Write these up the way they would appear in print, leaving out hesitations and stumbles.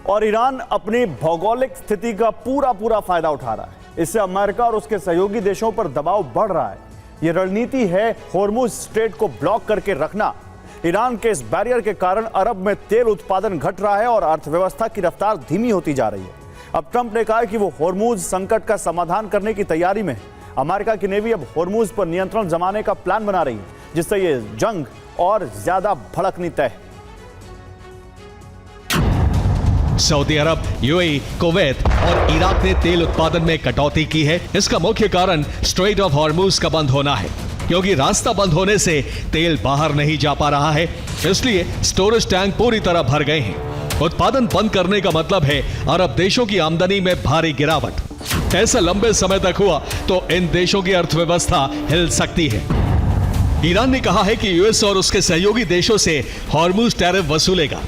और ईरान अपनी भौगोलिक स्थिति का पूरा फायदा उठा रहा है। इससे अमेरिका और उसके सहयोगी देशों पर दबाव बढ़ रहा है। यह रणनीति है होर्मुज स्ट्रेट को ब्लॉक करके रखना। ईरान के इस बैरियर के कारण अरब में तेल उत्पादन घट रहा है और अर्थव्यवस्था की रफ्तार धीमी होती जा रही है। अब ट्रंप ने कहा है कि वो होर्मुज संकट का समाधान करने की तैयारी में है। अमेरिका की नेवी अब होर्मुज पर नियंत्रण जमाने का प्लान बना रही है, जिससे ये जंग और ज्यादा भड़कनी तय है। सऊदी अरब, यूएई, कुवैत और इराक ने तेल उत्पादन में कटौती की है। इसका मुख्य कारण स्ट्रेट ऑफ हॉर्मुज का बंद होना है, क्योंकि रास्ता बंद होने से तेल बाहर नहीं जा पा रहा है। इसलिए स्टोरेज टैंक पूरी तरह भर गए हैं। उत्पादन बंद करने का मतलब है अरब देशों की आमदनी में भारी गिरावट। ऐसा लंबे समय तक हुआ तो इन देशों की अर्थव्यवस्था हिल सकती है। ईरान ने कहा है कि यूएस और उसके सहयोगी देशों से हॉर्मुज टैरिफ वसूलेगा।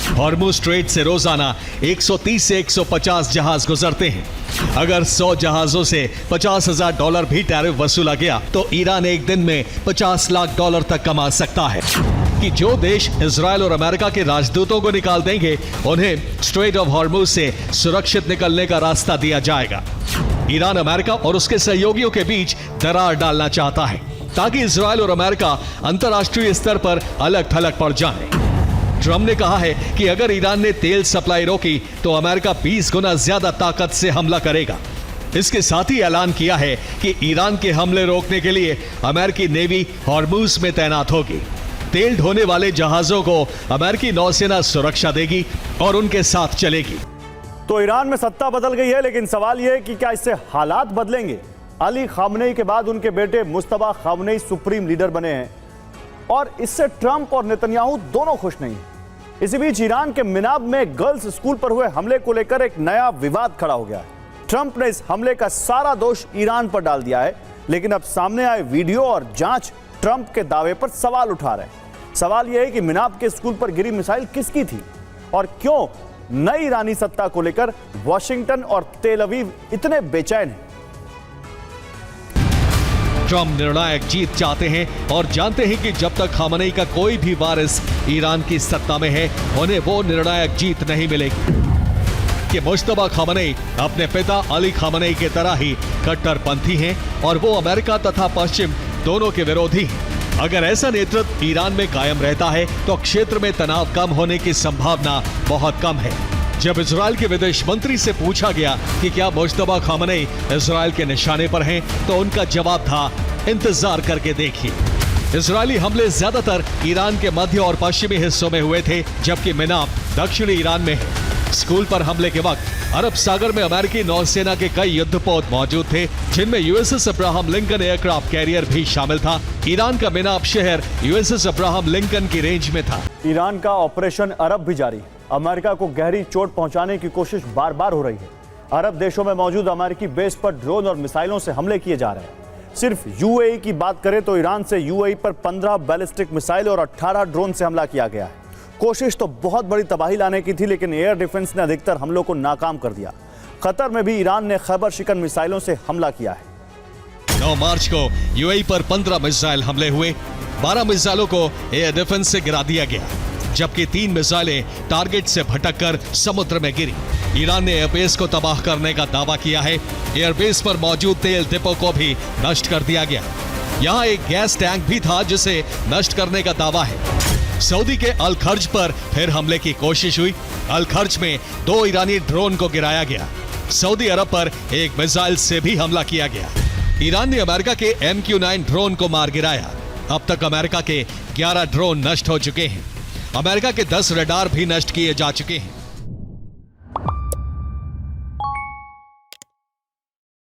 हॉर्मुज स्ट्रेट से रोजाना 130 से 150 जहाज गुजरते हैं। अगर 100 जहाजों से $50,000 भी टैरिफ वसूला गया तो ईरान एक दिन में $50 लाख तक कमा सकता है। कि जो देश इजराइल और अमेरिका के राजदूतों को निकाल देंगे, उन्हें स्ट्रेट ऑफ हॉर्मुज से सुरक्षित निकलने का रास्ता दिया जाएगा। ईरान अमेरिका और उसके सहयोगियों के बीच दरार डालना चाहता है, ताकि इजराइल और अमेरिका अंतर्राष्ट्रीय स्तर पर अलग थलग पड़ जाए। ट्रंप ने कहा है कि अगर ईरान ने तेल सप्लाई रोकी तो अमेरिका 20 गुना ज्यादा ताकत से हमला करेगा। इसके साथ ही ऐलान किया है कि ईरान के हमले रोकने के लिए अमेरिकी नेवी हॉर्मुज में तैनात होगी। तेल ढोने वाले जहाजों को अमेरिकी नौसेना सुरक्षा देगी और उनके साथ चलेगी। तो ईरान में सत्ता बदल गई है, लेकिन सवाल यह है कि क्या इससे हालात बदलेंगे? अली खामनेई के बाद उनके बेटे मुस्तफा खामनेई सुप्रीम लीडर बने हैं और इससे ट्रंप और नेतन्याहू दोनों खुश नहीं हैं। इसी बीच ईरान के मिनाब में गर्ल्स स्कूल पर हुए हमले को लेकर एक नया विवाद खड़ा हो गया है। ट्रंप ने इस हमले का सारा दोष ईरान पर डाल दिया है, लेकिन अब सामने आए वीडियो और जांच ट्रंप के दावे पर सवाल उठा रहे हैं। सवाल यह है कि मिनाब के स्कूल पर गिरी मिसाइल किसकी थी और क्यों नई ईरानी सत्ता को लेकर वॉशिंगटन और तेल अवीव इतने बेचैन हैं। ट्रंप निर्णायक जीत चाहते हैं और जानते हैं कि जब तक खामनेई का कोई भी वारिस ईरान की सत्ता में है, उन्हें वो निर्णायक जीत नहीं मिलेगी। कि मुस्तफा खामनेई अपने पिता अली खामनेई की तरह ही कट्टरपंथी हैं और वो अमेरिका तथा पश्चिम दोनों के विरोधी हैं। अगर ऐसा नेतृत्व ईरान में कायम रहता है तो क्षेत्र में तनाव कम होने की संभावना बहुत कम है। जब इजराइल के विदेश मंत्री से पूछा गया कि क्या मुस्तफा खामनेई इजराइल के निशाने पर हैं, तो उनका जवाब था, इंतजार करके देखिए। इजरायली हमले ज्यादातर ईरान के मध्य और पश्चिमी हिस्सों में हुए थे, जबकि मिनाब दक्षिणी ईरान में है। स्कूल पर हमले के वक्त अरब सागर में अमेरिकी नौसेना के कई युद्धपोत मौजूद थे, जिनमें USS Abraham Lincoln aircraft carrier भी शामिल था। ईरान का मिनाब शहर यूएसएस अब्राहम लिंकन की रेंज में था। ईरान का ऑपरेशन अरब भी जारी। अमेरिका को गहरी चोट पहुंचाने की कोशिश बार बार हो रही है। अरब देशों में मौजूद अमेरिकी बेस पर ड्रोन और मिसाइलों से हमले किए जा रहे हैं। सिर्फ यूएई की बात करें तो ईरान से यूएई पर 15 बैलिस्टिक मिसाइल और 18 ड्रोन से हमला किया गया है। कोशिश तो बहुत बड़ी तबाही लाने की थी, लेकिन एयर डिफेंस ने अधिकतर हमलों को नाकाम कर दिया। कतर में भी ईरान ने खैबर शिकन मिसाइलों से हमला किया है। 9 मार्च को यूएई पर 15 मिसाइल हमले हुए। 12 मिसाइलों को एयर डिफेंस से गिरा दिया गया, जबकि 3 मिसाइलें टारगेट से भटककर समुद्र में गिरी। ईरान ने एयरबेस को तबाह करने का दावा किया है। एयरबेस पर मौजूद तेल डिपो को भी नष्ट कर दिया गया। यहाँ एक गैस टैंक भी था जिसे नष्ट करने का दावा है। सऊदी के अल खर्ज पर फिर हमले की कोशिश हुई। अल खर्ज में 2 ईरानी ड्रोन को गिराया गया। सऊदी अरब पर एक मिसाइल से भी हमला किया गया। ईरान ने अमेरिका के MQ-9 ड्रोन को मार गिराया। अब तक अमेरिका के 11 ड्रोन नष्ट हो चुके हैं। अमेरिका के 10 रडार भी नष्ट किए जा चुके हैं।